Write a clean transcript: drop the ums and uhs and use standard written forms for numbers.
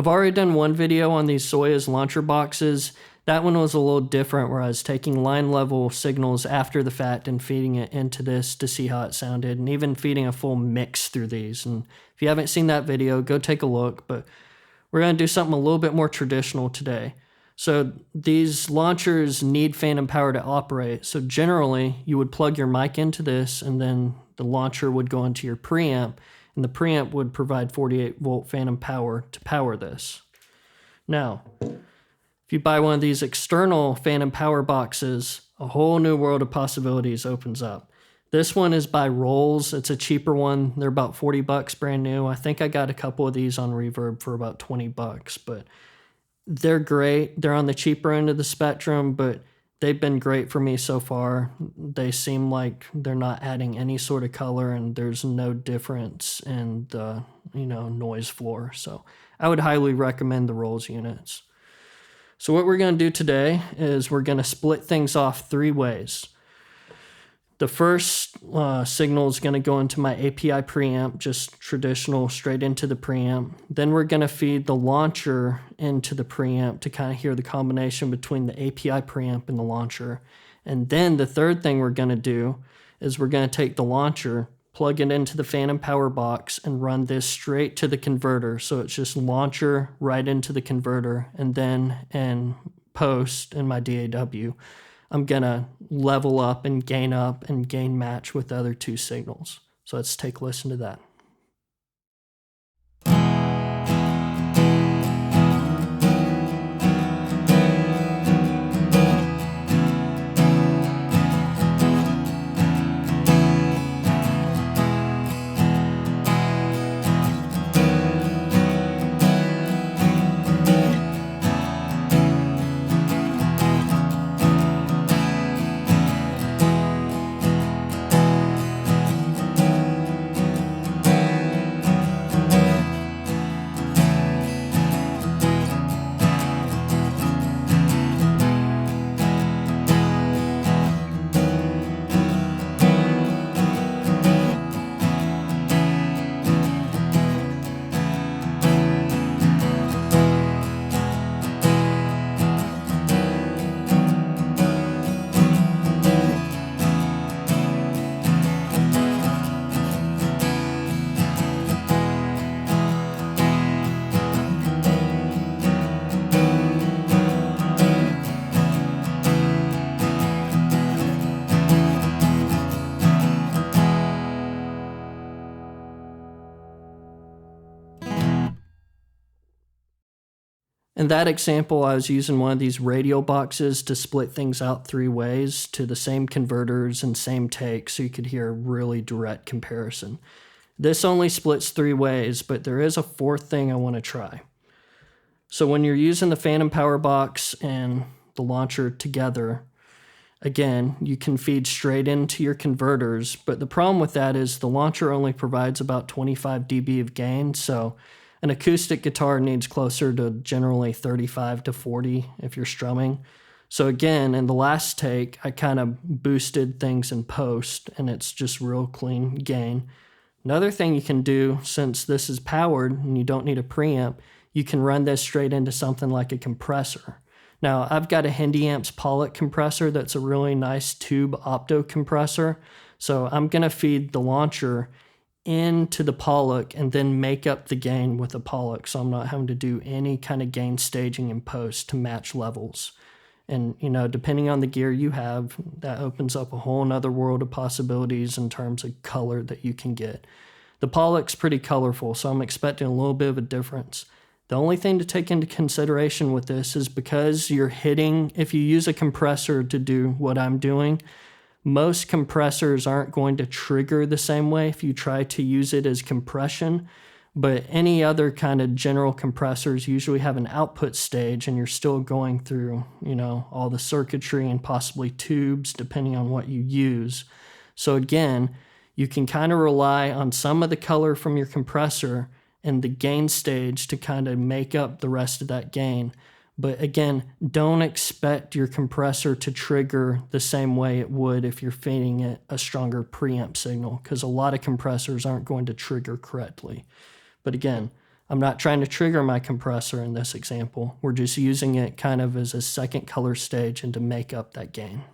I've already done one video on these Soyuz Launcher boxes. That one was a little different, where I was taking line level signals after the fact and feeding it into this to see how it sounded, and even feeding a full mix through these. And if you haven't seen that video, go take a look, but we're going to do something a little bit more traditional today. So these launchers need phantom power to operate. So generally, you would plug your mic into this, and then the launcher would go into your preamp, and the preamp would provide 48 volt phantom power to power this. Now, if you buy one of these external phantom power boxes, a whole new world of possibilities opens up. This one is by Rolls. It's a cheaper one. They're about $40 brand new. I think I got a couple of these on Reverb for about $20, but they're great. They're on the cheaper end of the spectrum, but they've been great for me so far. They seem like they're not adding any sort of color, and there's no difference in the, noise floor. So I would highly recommend the Rolls units. So what we're going to do today is we're going to split things off three ways. The first signal is going to go into my API preamp, just traditional, straight into the preamp. Then we're going to feed the launcher into the preamp to kind of hear the combination between the API preamp and the launcher. And then the third thing we're going to do is we're going to take the launcher, plug it into the phantom power box, and run this straight to the converter. So it's just launcher right into the converter, and then in post in my DAW, I'm going to level up and gain match with the other two signals. So let's take a listen to that. In that example, I was using one of these radial boxes to split things out three ways to the same converters and same take, so you could hear a really direct comparison. This only splits three ways, but there is a fourth thing I want to try. So when you're using the phantom power box and the launcher together, again, you can feed straight into your converters, but the problem with that is the launcher only provides about 25 dB of gain, so an acoustic guitar needs closer to generally 35 to 40 if you're strumming. So again, in the last take, I kind of boosted things in post, and it's just real clean gain. Another thing you can do, since this is powered and you don't need a preamp, you can run this straight into something like a compressor. Now, I've got a HendyAmps Pollock compressor that's a really nice tube opto compressor. So I'm going to feed the launcher into the Pollock and then make up the gain with the Pollock, so I'm not having to do any kind of gain staging in post to match levels. And depending on the gear you have, that opens up a whole nother world of possibilities in terms of color that you can get. The Pollock's pretty colorful, so I'm expecting a little bit of a difference. The only thing to take into consideration with this is because you're hitting, if you use a compressor to do what I'm doing, most compressors aren't going to trigger the same way if you try to use it as compression, but any other kind of general compressors usually have an output stage, and you're still going through, all the circuitry and possibly tubes depending on what you use. So again, you can kind of rely on some of the color from your compressor and the gain stage to kind of make up the rest of that gain. But again, don't expect your compressor to trigger the same way it would if you're feeding it a stronger preamp signal, because a lot of compressors aren't going to trigger correctly. But again, I'm not trying to trigger my compressor in this example. We're just using it kind of as a second color stage and to make up that gain.